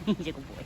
He's a good boy.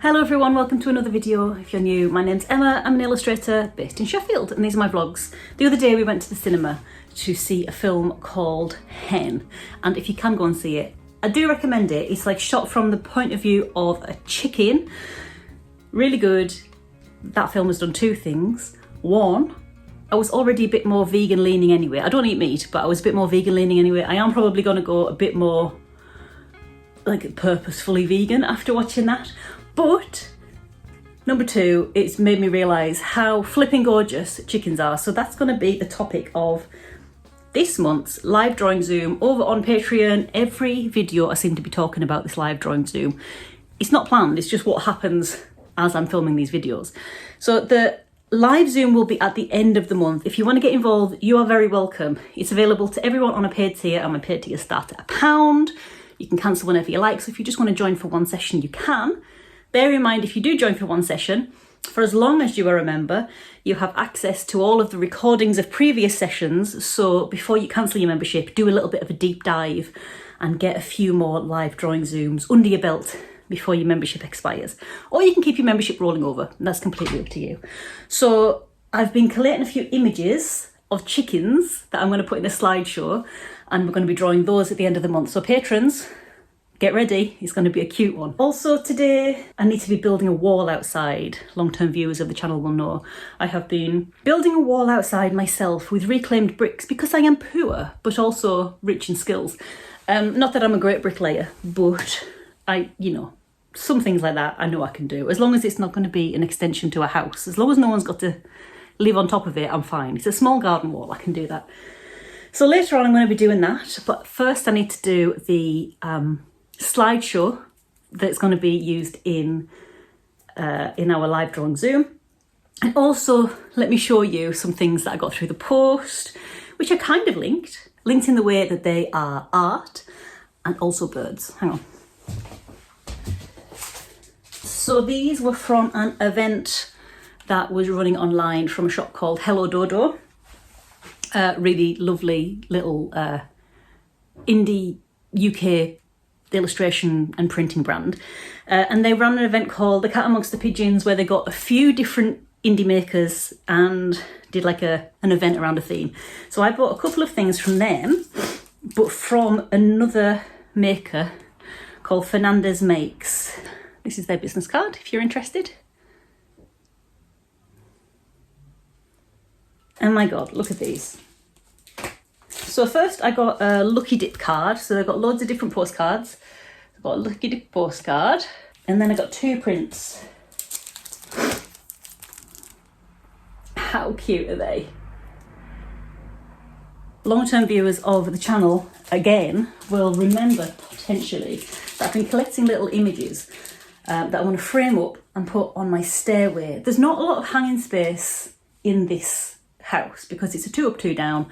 Hello everyone, welcome to another video. If you're new, my name's Emma, I'm an illustrator based in Sheffield and these are my vlogs. The other day we went to the cinema to see a film called Hen, and if you can go and see it, I do recommend it. It's like shot from the point of view of a chicken. Really good. That film has done two things. One, I was already a bit more vegan leaning anyway. I don't eat meat, but I was a bit more vegan leaning anyway. I am probably going to go a bit more like purposefully vegan after watching that. But number two, it's made me realise how flipping gorgeous chickens are. So that's going to be the topic of this month's live drawing Zoom over on Patreon. Every video I seem to be talking about this live drawing Zoom. It's not planned, it's just what happens as I'm filming these videos. So the live Zoom will be at the end of the month. If you want to get involved, you are very welcome. It's available to everyone on a paid tier, and my paid tier start at £1. You can cancel whenever you like. So if you just want to join for one session, you can. Bear in mind, if you do join for one session, for as long as you are a member, you have access to all of the recordings of previous sessions. So before you cancel your membership, do a little bit of a deep dive and get a few more live drawing Zooms under your belt before your membership expires. Or you can keep your membership rolling over. That's completely up to you. So I've been collating a few images of chickens that I'm going to put in a slideshow, and we're going to be drawing those at the end of the month. So patrons, get ready, it's going to be a cute one. Also today, I need to be building a wall outside. Long-term viewers of the channel will know I have been building a wall outside myself with reclaimed bricks because I am poor, but also rich in skills. Not that I'm a great bricklayer, but some things like that I know I can do. As long as it's not going to be an extension to a house. As long as no one's got to live on top of it, I'm fine. It's a small garden wall, I can do that. So later on I'm going to be doing that, but first I need to do the slideshow that's going to be used in our live drawing Zoom. And also let me show you some things that I got through the post, which are kind of linked in the way that they are art and also birds. Hang on. So these were from an event that was running online from a shop called Hello Dodo. Really lovely little indie UK illustration and printing brand, and they ran an event called The Cat Amongst the Pigeons, where they got a few different indie makers and did like an event around a theme. So I bought a couple of things from them, but from another maker called Fernandez Makes. This is their business card if you're interested. And my god, look at these. So first I got a Lucky Dip card. So they've got loads of different postcards. I've got a Lucky Dip postcard. And then I got two prints. How cute are they? Long-term viewers of the channel, again, will remember potentially that I've been collecting little images that I want to frame up and put on my stairway. There's not a lot of hanging space in this house because it's a 2 up, 2 down.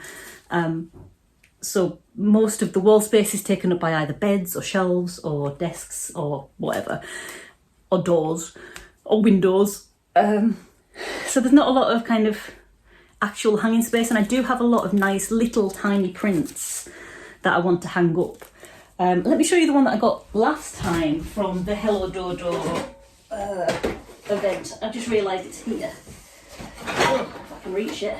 So most of the wall space is taken up by either beds or shelves or desks or whatever, or doors or windows. So there's not a lot of kind of actual hanging space, and I do have a lot of nice little tiny prints that I want to hang up. Let me show you the one that I got last time from the Hello Dodo event. I just realised it's here. Oh, if I can reach it.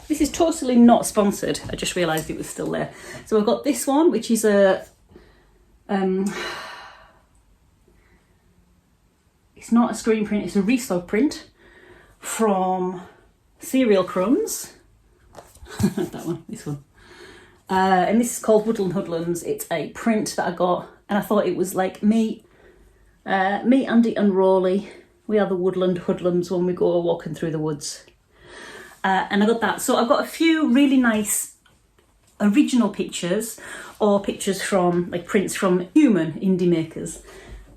This is totally not sponsored. I just realised it was still there. So I've got this one, which is a it's It's not a screen print, it's a restock print from Cereal Crumbs. That one, this one. And this is called Woodland Hoodlums. It's a print that I got, and I thought it was like me, Andy and Rawley. We are the Woodland Hoodlums when we go walking through the woods. And I got that. So I've got a few really nice original pictures, or pictures from, like, prints from human indie makers.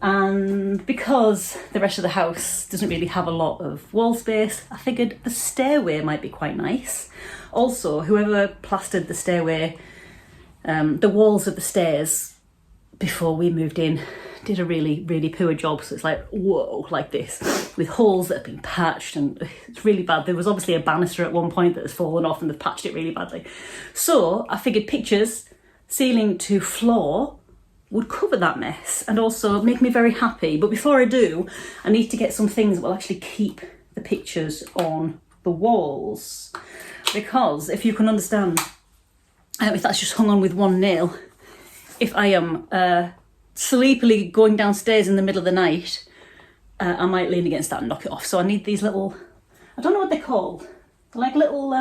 And because the rest of the house doesn't really have a lot of wall space, I figured the stairway might be quite nice. Also, whoever plastered the stairway, the walls of the stairs before we moved in, did a really, really poor job. So it's like, whoa, like this, with holes that have been patched, and it's really bad. There was obviously a banister at one point that has fallen off and they've patched it really badly. So I figured pictures, ceiling to floor, would cover that mess and also make me very happy. But before I do, I need to get some things that will actually keep the pictures on the walls. Because if you can understand, if that's just hung on with one nail, if I am sleepily going downstairs in the middle of the night, I might lean against that and knock it off. So I need these little, I don't know what they're called, like little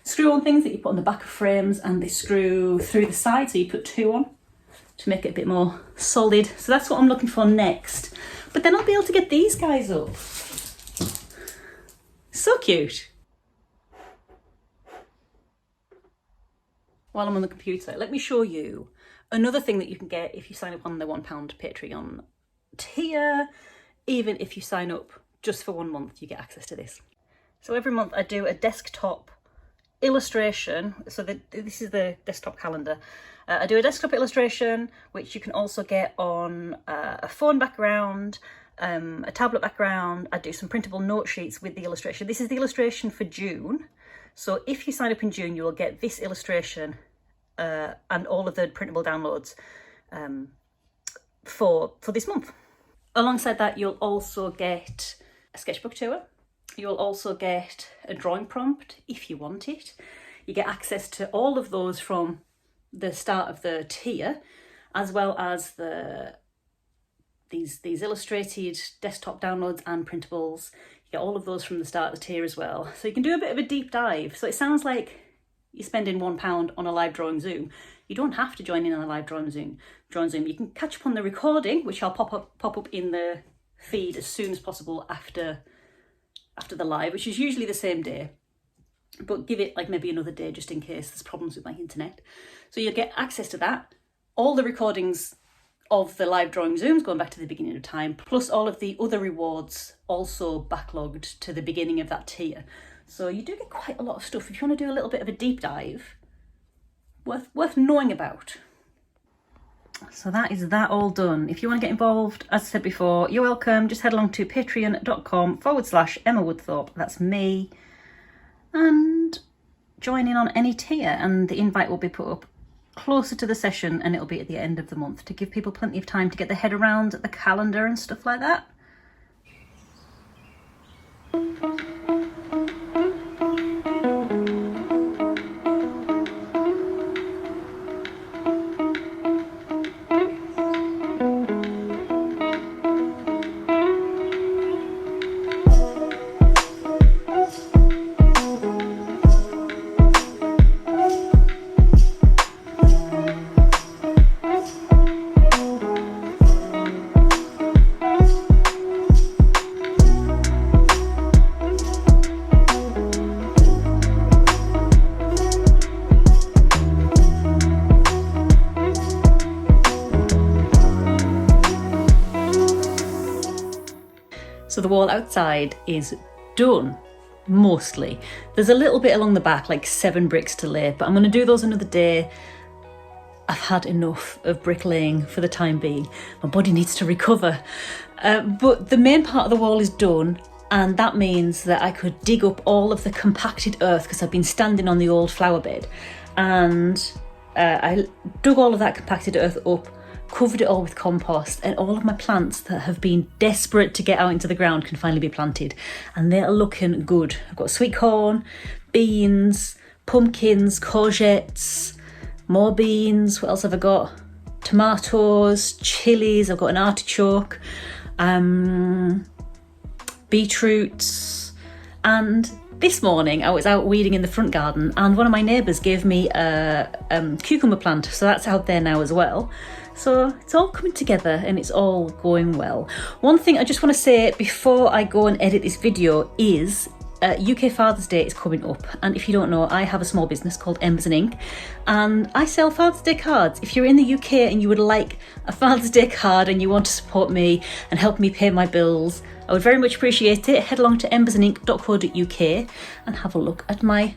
screw-on things that you put on the back of frames, and they screw through the side, so you put two on to make it a bit more solid. So that's what I'm looking for next. But then I'll be able to get these guys up. So cute. While I'm on the computer, let me show you another thing that you can get if you sign up on the £1 Patreon tier. Even if you sign up just for 1 month, you get access to this. So every month I do a desktop illustration. So this is the desktop calendar. I do a desktop illustration, which you can also get on a phone background, a tablet background. I do some printable note sheets with the illustration. This is the illustration for June. So if you sign up in June, you will get this illustration and all of the printable downloads for this month. Alongside that, you'll also get a sketchbook tour. You'll also get a drawing prompt if you want it. You get access to all of those from the start of the tier, as well as these illustrated desktop downloads and printables. You get all of those from the start of the tier as well. So you can do a bit of a deep dive. So it sounds like you're spending £1 on a live drawing Zoom. You don't have to join in on a live drawing Zoom. You can catch up on the recording, which I'll pop up in the feed as soon as possible after the live, which is usually the same day. But give it like maybe another day just in case there's problems with my internet. So you'll get access to that, all the recordings of the live drawing Zooms going back to the beginning of time, plus all of the other rewards also backlogged to the beginning of that tier. So you do get quite a lot of stuff if you want to do a little bit of a deep dive, worth knowing about. So that is that all done. If you want to get involved, as I said before, you're welcome. Just head along to patreon.com/Emma Woodthorpe. That's me. And join in on any tier, and the invite will be put up closer to the session, and it'll be at the end of the month to give people plenty of time to get their head around the calendar and stuff like that. So the wall outside is done, mostly. There's a little bit along the back, like 7 bricks to lay, but I'm going to do those another day. I've had enough of bricklaying for the time being. My body needs to recover. But the main part of the wall is done, and that means that I could dig up all of the compacted earth, because I've been standing on the old flower bed, and I dug all of that compacted earth up, covered it all with compost, and all of my plants that have been desperate to get out into the ground can finally be planted, and they're looking good. I've got sweet corn, beans, pumpkins, courgettes, more beans. What else have I got? Tomatoes, chilies, I've got an artichoke. beetroots, and this morning I was out weeding in the front garden and one of my neighbours gave me a cucumber plant, so that's out there now as well. So it's all coming together and it's all going well. One thing I just want to say before I go and edit this video is UK Father's Day is coming up, and if you don't know, I have a small business called Embers and Ink and I sell Father's Day cards. If you're in the UK and you would like a Father's Day card and you want to support me and help me pay my bills, I would very much appreciate it. Head along to embersandink.co.uk and have a look at my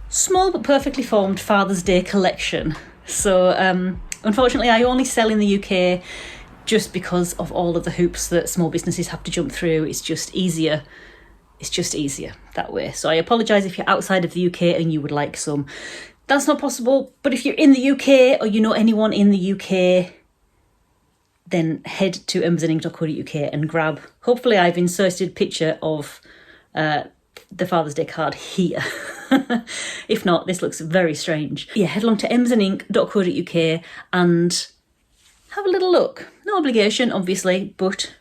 small but perfectly formed Father's Day collection. So unfortunately I only sell in the UK just because of all of the hoops that small businesses have to jump through. It's just easier that way. So I apologise if you're outside of the UK and you would like some. That's not possible, but if you're in the UK or you know anyone in the UK, then head to embersandink.co.uk and grab, hopefully I've inserted a picture of the Father's Day card here. If not, this looks very strange. Yeah, head along to embersandink.co.uk and have a little look. No obligation, obviously, but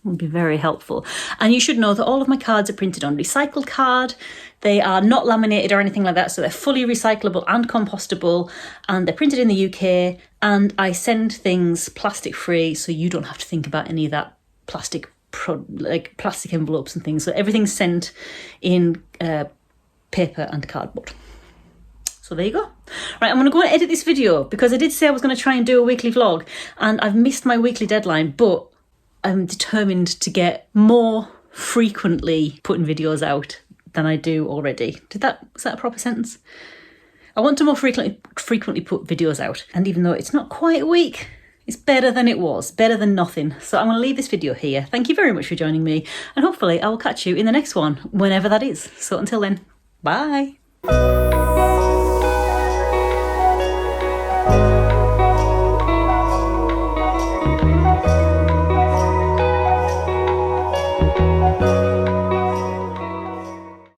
would be very helpful. And you should know that all of my cards are printed on recycled card. They are not laminated or anything like that, so they're fully recyclable and compostable, and they're printed in the UK, and I send things plastic free, so you don't have to think about any of that plastic envelopes and things. So everything's sent in paper and cardboard. So there you go. Right, I'm going to go and edit this video because I did say I was going to try and do a weekly vlog, and I've missed my weekly deadline, but I'm determined to get more frequently putting videos out than I do already. Was that a proper sentence? I want to more frequently put videos out. And even though it's not quite a week, it's better than it was, better than nothing. So I'm going to leave this video here. Thank you very much for joining me. And hopefully I will catch you in the next one, whenever that is. So until then, bye.